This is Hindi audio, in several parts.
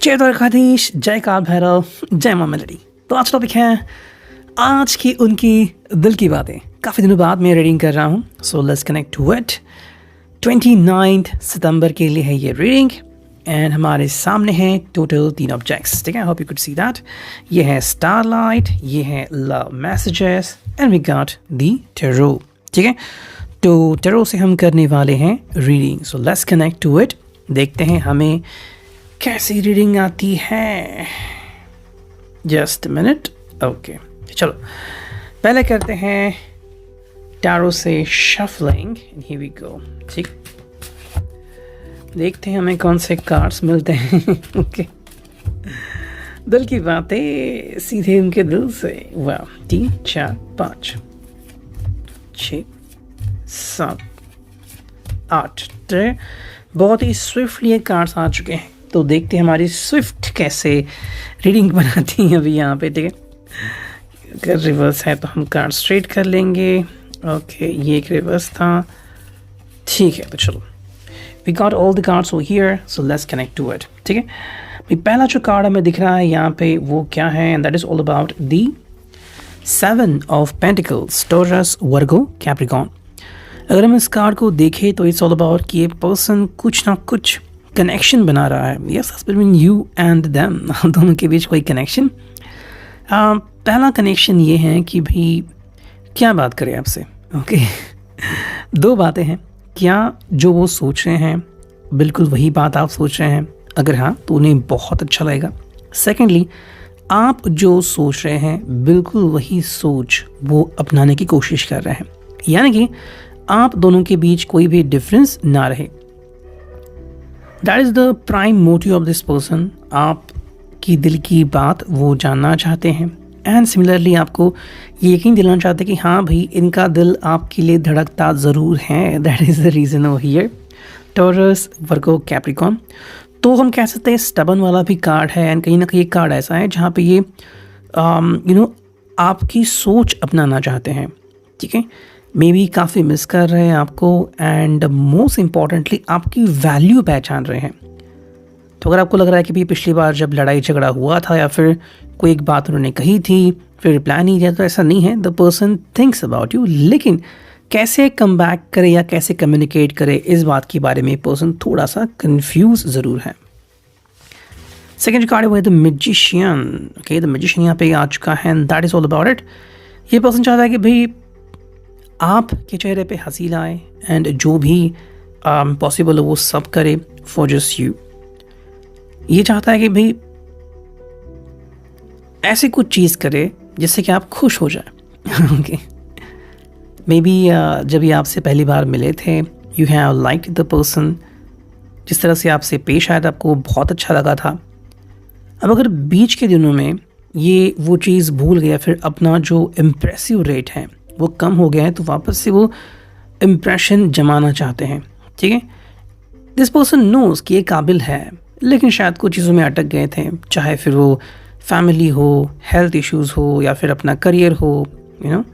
जय द्वारकाधीश, जय काल भैरव, जय मां मेलोडी। तो आज टॉपिक है आज की उनकी दिल की बातें। काफ़ी दिनों बाद मैं रीडिंग कर रहा हूँ, so let's connect to it. 29 सितंबर के लिए है ये रीडिंग एंड हमारे सामने है टोटल 3 ऑब्जेक्ट्स। ठीक है, I hope you could see that. ये है स्टारलाइट, ये है love messages and we got the tarot. ठीक है, तो टेरो से हम करने वाले हैं reading, so let's connect to it. देखते हैं हमें कैसी रीडिंग आती है। Just minute. ओके, चलो पहले करते हैं टैरो से शफलिंग। Here we go. ठीक, देखते हैं हमें कौन से कार्ड्स मिलते हैं। ओके, दिल की बातें सीधे उनके दिल से। वाह, 3 4 5 6 7 8। बहुत ही स्विफ्टली कार्ड्स आ चुके हैं, तो देखते हैं हमारी स्विफ्ट कैसे रीडिंग बनाती है अभी यहाँ पे। ठीक है, अगर रिवर्स है तो हम कार्ड स्ट्रेट कर लेंगे। ओके, ये एक रिवर्स था। ठीक है, तो चलो we got all the cards over here, so let's connect to it. ठीक है, भाई पहला जो कार्ड हमें दिख रहा है यहाँ पे वो क्या है, and that is all about the 7 of pentacles, taurus, Virgo, Capricorn. अगर हम इस कार्ड को देखें तो इट्स ऑल अबाउट कि ये पर्सन कुछ ना कुछ कनेक्शन बना रहा है। Yes, between you and them, दोनों के बीच कोई कनेक्शन। पहला कनेक्शन ये है कि भाई क्या बात करें आपसे। ओके, दो बातें हैं। क्या जो वो सोच रहे हैं बिल्कुल वही बात आप सोच रहे हैं? अगर हाँ तो उन्हें बहुत अच्छा लगेगा। सेकेंडली, आप जो सोच रहे हैं बिल्कुल वही सोच वो अपनाने की कोशिश कर रहे हैं, यानी कि आप दोनों के बीच कोई भी डिफरेंस ना रहे। That is the prime motive of this person. आप की दिल की बात वो जानना चाहते हैं एंड सिमिलरली आपको ये यकीन दिलाना चाहते हैं कि हाँ भाई, इनका दिल आपके लिए धड़कता ज़रूर है। That is the reason over here. Taurus, Virgo, Capricorn. तो हम कह सकते हैं स्टबन वाला भी कार्ड है एंड कहीं ना कहीं कार्ड ऐसा है जहाँ पे ये आपकी सोच अपनाना चाहते हैं। ठीक है, मे बी काफ़ी मिस कर रहे हैं आपको एंड मोस्ट इम्पॉर्टेंटली आपकी वैल्यू पहचान रहे हैं। तो अगर आपको लग रहा है कि भाई पिछली बार जब लड़ाई झगड़ा हुआ था या फिर कोई एक बात उन्होंने कही थी फिर रिप्लाई नहीं दिया, तो ऐसा नहीं है। The person thinks about you, लेकिन कैसे कम बैक करे या कैसे कम्युनिकेट करे इस बात के बारे में पर्सन थोड़ा सा कंफ्यूज ज़रूर है। सेकेंड कार्ड है the magician. Okay, the magician यहाँ पे आ चुका है and that is all about it. ये पर्सन चाहता है कि भाई आपके चेहरे पे हंसी लाए एंड जो भी पॉसिबल हो वो सब करे फॉर जस्ट यू। ये चाहता है कि भाई ऐसे कुछ चीज़ करे जिससे कि आप खुश हो जाए। ओके, मे बी जब ये आपसे पहली बार मिले थे you have liked the person, जिस तरह से आपसे पेश आया था आपको बहुत अच्छा लगा था। अब अगर बीच के दिनों में ये वो चीज़ भूल गया, फिर अपना जो इम्प्रेसिव रेट है वो कम हो गया है, तो वापस से वो इम्प्रेशन जमाना चाहते हैं। ठीक है, दिस पर्सन नोज कि ये काबिल है, लेकिन शायद कुछ चीज़ों में अटक गए थे, चाहे फिर वो फैमिली हो, हेल्थ इश्यूज़ हो या फिर अपना करियर हो, यू नो।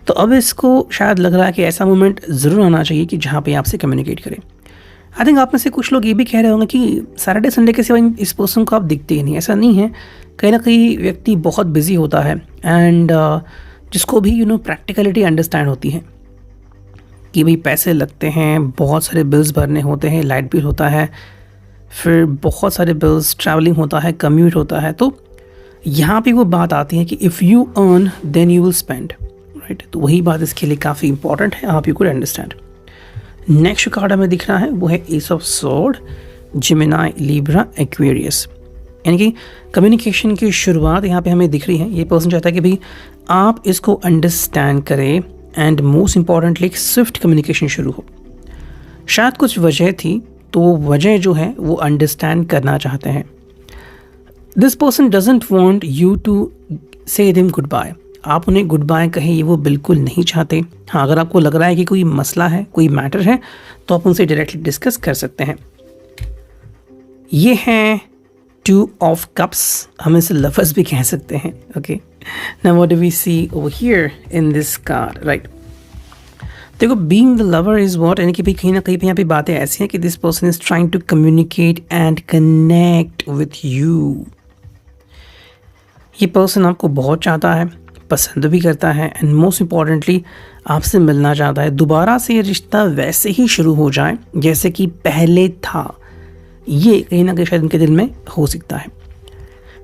तो अब इसको शायद लग रहा है कि ऐसा मोमेंट ज़रूर आना चाहिए कि जहाँ पे आपसे कम्युनिकेट करें। आई थिंक आप में से कुछ लोग ये भी कह रहे होंगे कि सैटरडे संडे के सिवा इस पर्सन को आप दिखते ही नहीं। ऐसा नहीं है, कहीं ना कहीं व्यक्ति बहुत बिजी होता है एंड जिसको भी प्रैक्टिकलिटी अंडरस्टैंड होती है कि भाई पैसे लगते हैं, बहुत सारे बिल्स भरने होते हैं, लाइट बिल होता है, फिर बहुत सारे बिल्स, ट्रैवलिंग होता है, कम्यूट होता है। तो यहाँ पे वो बात आती है कि if you earn then you will spend, right. तो वही बात इसके लिए काफ़ी इंपॉर्टेंट है, आप you could understand. Next card हमें दिख रहा है वो है ace of sword, Gemini, Libra, Aquarius. यानी कि कम्युनिकेशन की शुरुआत यहाँ पे हमें दिख रही है। ये पर्सन चाहता है कि भाई आप इसको अंडरस्टैंड करें and most importantly Swift communication शुरू हो। शायद कुछ वजह थी, तो वो वजह जो है वो अंडरस्टैंड करना चाहते हैं। This person doesn't want you to say them good bye. आप उन्हें गुड बाय कहें ये वो बिल्कुल नहीं चाहते। हाँ, अगर आपको लग रहा है कि कोई मसला है, कोई मैटर है, तो आप उनसे डायरेक्टली डिस्कस कर सकते हैं। ये है 2 ऑफ कप्स, हम इसे लवर्स भी कह सकते हैं। Okay, now what do we see over here in this card, right. देखो, being the lover is what, यानी कि भाई कहीं ना कहीं पे यहाँ पे बातें ऐसी हैं कि this person is trying to communicate and connect with you. ये पर्सन आपको बहुत चाहता है, पसंद भी करता है, एंड मोस्ट इम्पॉर्टेंटली आपसे मिलना चाहता है। दोबारा से ये रिश्ता वैसे ही शुरू हो जाए जैसे कि पहले था, ये कहीं ना कहीं शायद उनके दिल में हो सकता है।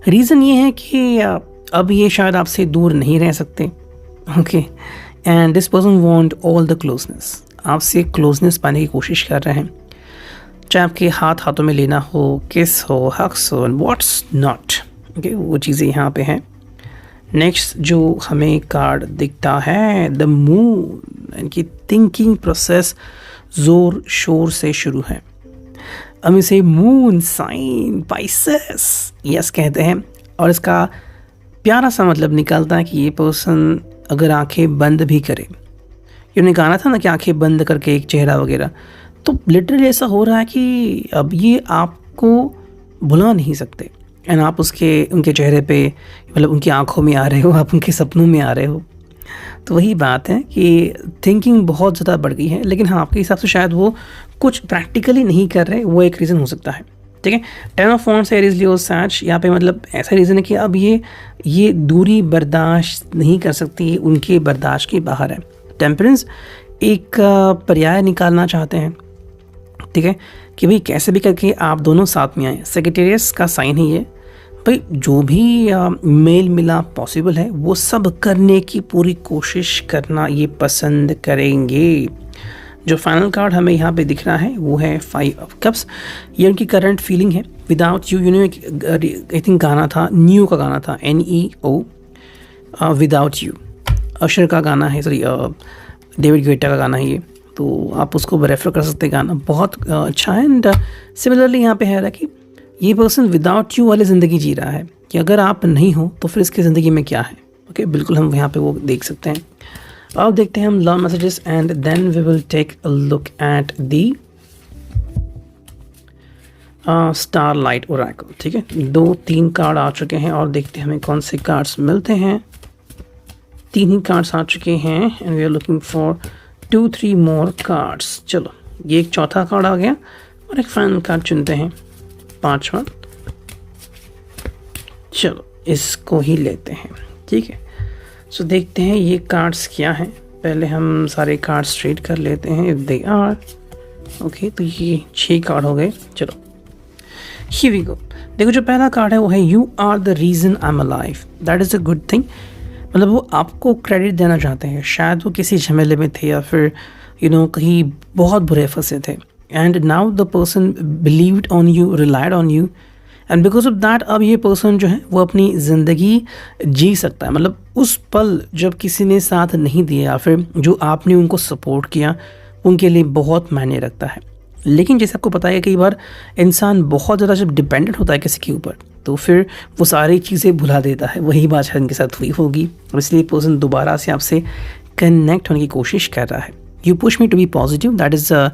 रीज़न ये है कि अब ये शायद आपसे दूर नहीं रह सकते, okay, and this person want all the closeness, आपसे क्लोजनेस पाने की कोशिश कर रहे हैं, चाहे आपके हाथों में लेना हो, किस हो, हक्स हो, एंड व्हाट्स नॉट, ओके, वो चीज़ें यहाँ पे हैं। नेक्स्ट जो हमें कार्ड दिखता है, द मून, इनकी थिंकिंग प्रोसेस ज़ोर शोर से शुरू है। हम इसे मून साइन पाइसेस यस कहते हैं, और इसका प्यारा सा मतलब निकलता है कि ये पर्सन अगर आंखें बंद भी करे, ये कहा था ना कि आंखें बंद करके एक चेहरा वगैरह, तो लिटरली ऐसा हो रहा है कि अब ये आपको भुला नहीं सकते, एंड आप उनके चेहरे पे, मतलब उनकी आंखों में आ रहे हो, आप उनके सपनों में आ रहे हो। तो वही बात है कि थिंकिंग बहुत ज़्यादा बढ़ गई है, लेकिन हाँ, आपके हिसाब से शायद वो कुछ प्रैक्टिकली नहीं कर रहे, वो एक रीज़न हो सकता है। ठीक है, 10 ऑफ वांड्स, एरीज, लियो, सैज, यहाँ पे मतलब ऐसा रीज़न है कि अब ये दूरी बर्दाश्त नहीं कर सकती, उनके बर्दाश्त के बाहर है। टेम्परेंस एक पर्याय निकालना चाहते हैं, ठीक है, कि भाई कैसे भी करके आप दोनों साथ में आए। सेक्रेटेरियस का साइन है ये, भाई जो भी मेल मिलाप पॉसिबल है वो सब करने की पूरी कोशिश करना ये पसंद करेंगे। जो फाइनल कार्ड हमें यहाँ पे दिख रहा है वो है 5 ऑफ कप्स। ये उनकी करंट फीलिंग है। विदाउट यू, आई थिंक गाना था, न्यू का गाना था, NEO, विदाउट यू, अशर का गाना है, सॉरी डेविड गेटा का गाना है ये, तो आप उसको रेफर कर सकते हैं, गाना बहुत अच्छा है। एंड सिमिलरली यहाँ पे है कि ये पर्सन विदाउट यू वाली ज़िंदगी जी रहा है, कि अगर आप नहीं हो तो फिर इसकी ज़िंदगी में क्या है। ओके, बिल्कुल हम यहाँ पे वो देख सकते हैं। अब देखते हैं हम love messages, and then we will take a look at the star light oracle. ठीक है, 2-3 कार्ड आ चुके हैं और देखते हैं हमें कौन से कार्ड्स मिलते हैं। 3 ही कार्ड्स आ चुके हैं and we are looking for 2-3 more cards. चलो, ये एक चौथा कार्ड आ गया और एक फाइनल कार्ड चुनते हैं, 5वां। चलो, इसको ही लेते हैं। ठीक है, सो देखते हैं ये कार्ड्स क्या हैं। पहले हम सारे कार्ड स्ट्रेट कर लेते हैं इफ दे आर ओके। तो ये 6 कार्ड हो गए। चलो, हियर वी गो। देखो, जो पहला कार्ड है वो है you are the reason I am alive. That is a good thing. मतलब वो आपको क्रेडिट देना चाहते हैं। शायद वो किसी झमेले में थे या फिर कहीं बहुत बुरे फंसे थे, and now the person believed on you, relied on you, and because of that अब ये पर्सन जो है वो अपनी ज़िंदगी जी सकता है। मतलब उस पल जब किसी ने साथ नहीं दिया या फिर जो आपने उनको सपोर्ट किया, उनके लिए बहुत मायने रखता है। लेकिन जैसे आपको पता है, कई बार इंसान बहुत ज़्यादा जब डिपेंडेंट होता है किसी के ऊपर, तो फिर वो सारी चीज़ें भुला देता है। वही बात शायद इनके साथ हुई होगी, और इसलिए पर्सन दोबारा से आपसे कनेक्ट होने की कोशिश कर रहा है। You push me to be positive, that is a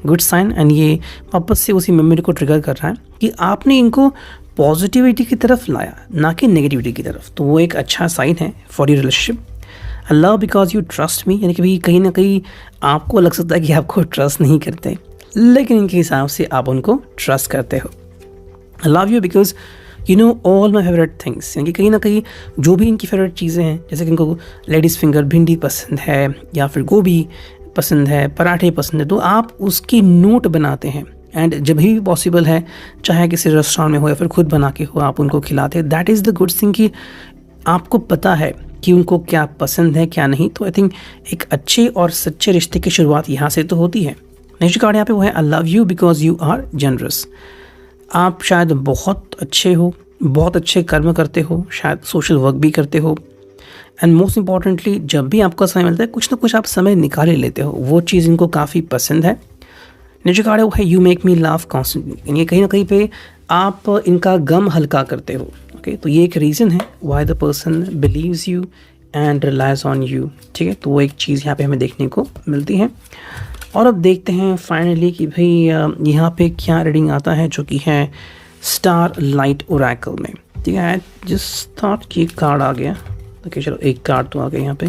good sign, and ये वापस से उसी मेमोरी को ट्रिगर कर रहा है कि आपने इनको पॉजिटिविटी की तरफ लाया, ना कि नेगेटिविटी की तरफ। तो वो एक अच्छा साइन है for your relationship. I love because you trust me, यानी कि भाई कहीं ना कहीं आपको लग सकता है कि आपको ट्रस्ट नहीं करते, लेकिन इनके हिसाब से आप उनको ट्रस्ट करते हो। आई love you because you know all my favourite things, यानी कि कहीं ना कहीं जो भी इनकी फेवरेट चीज़ें हैं, जैसे कि इनको लेडीज़ फिंगर, भिंडी पसंद है या फिर गोभी पसंद है, पराठे पसंद है, तो आप उसकी नोट बनाते हैं, एंड जब भी पॉसिबल है, चाहे किसी रेस्टोरेंट में हो या फिर खुद बना के हो, आप उनको खिलाते हैं। That is the good thing कि आपको पता है कि उनको क्या पसंद है क्या नहीं। तो आई थिंक एक अच्छे और सच्चे रिश्ते की शुरुआत यहाँ से तो होती है। नेक्स्ट कार्ड यहाँ पे वो है I love you because you are generous. आप शायद बहुत अच्छे हो, बहुत अच्छे कर्म करते हो, शायद सोशल वर्क भी करते हो, एंड मोस्ट इम्पॉर्टेंटली जब भी आपको समय मिलता है कुछ ना कुछ आप समय निकाल ही लेते हो। वो चीज़ इनको काफ़ी पसंद है। नेक्स्ट कार्ड है वो है you make me laugh constantly, यानी कहीं ना कहीं पे आप इनका गम हल्का करते हो। ओके, तो ये एक रीज़न है why the person believes you and relies on you. ठीक है, तो वो एक चीज़ यहाँ पे हमें देखने को मिलती है। और अब देखते हैं फाइनली कि भाई यहाँ पे क्या रीडिंग आता है, जो कि है स्टार लाइट ओरेकल में। ठीक है, जिस थॉट की कार्ड आ गया। ओके, चलो एक कार्ड तो आ गया यहाँ पे।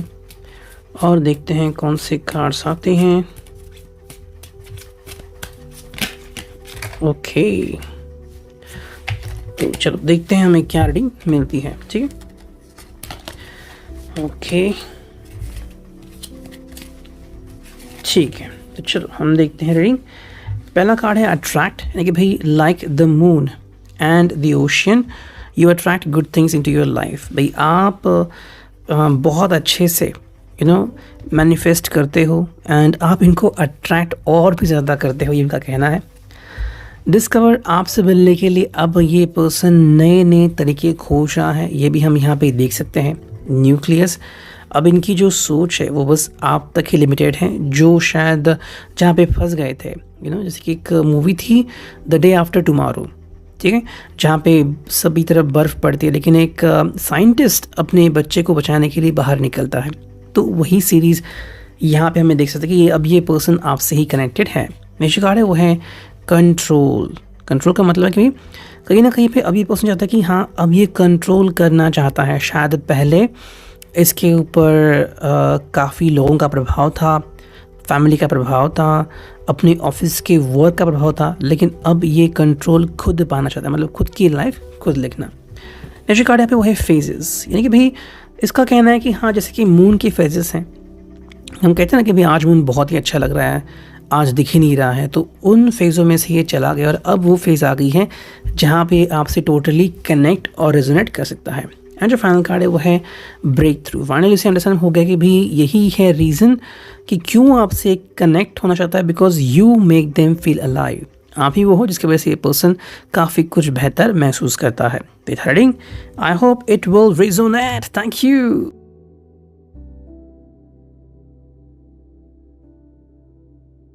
और देखते हैं कौन से कार्ड्स आते हैं। ओके, तो चलो देखते हैं हमें क्या रीडिंग मिलती है। ठीक है, ओके ठीक है, तो चलो हम देखते हैं रीडिंग। पहला कार्ड है अट्रैक्ट, यानी कि भाई like the moon and the ocean you attract good things into your life. भाई आप बहुत अच्छे से मैनिफेस्ट करते हो एंड आप इनको अट्रैक्ट और भी ज़्यादा करते हो, ये इनका कहना है। डिस्कवर, आपसे मिलने के लिए अब ये पर्सन नए नए तरीके खोज रहा है, ये भी हम यहाँ पे देख सकते हैं। न्यूक्लियस, अब इनकी जो सोच है वो बस आप तक ही लिमिटेड है, जो शायद जहाँ पे फंस गए थे। जैसे कि एक मूवी थी द डे आफ्टर टुमारो, ठीक है, जहाँ पे सभी तरफ बर्फ़ पड़ती है लेकिन एक साइंटिस्ट अपने बच्चे को बचाने के लिए बाहर निकलता है। तो वही सीरीज़ यहाँ पे हमें देख सकते हैं कि अब ये पर्सन आपसे ही कनेक्टेड है। नेक्स्ट कार्ड है वो है कंट्रोल। कंट्रोल का मतलब है कि कहीं ना कहीं पे अब ये पर्सन चाहता है कि हाँ अब ये कंट्रोल करना चाहता है। शायद पहले इसके ऊपर काफ़ी लोगों का प्रभाव था, फैमिली का प्रभाव था, अपने ऑफिस के वर्क का प्रभाव था, लेकिन अब ये कंट्रोल खुद पाना चाहता है, मतलब खुद की लाइफ खुद लिखना। नेक्स्ट कार्ड यहाँ पे वो है फेजेस, यानी कि भाई इसका कहना है कि हाँ जैसे कि मून के फेजेस हैं, हम कहते हैं ना कि भाई आज मून बहुत ही अच्छा लग रहा है, आज दिख ही नहीं रहा है, तो उन फेज़ों में से ये चला गया और अब वो फेज़ आ गई है जहाँ पे आपसे टोटली कनेक्ट और रेजोनेट कर सकता है। एंड जो फाइनल कार्ड है वो है ब्रेक थ्रू। फाइनली उसे अंडरस्टैंड हो गया कि भाई यही है रीज़न कि क्यों आपसे कनेक्ट होना चाहता है, because you make them feel alive. आप ही वो हो जिसकी वजह से ये पर्सन काफ़ी कुछ बेहतर महसूस करता है। Reading, I hope it will resonate. Thank you.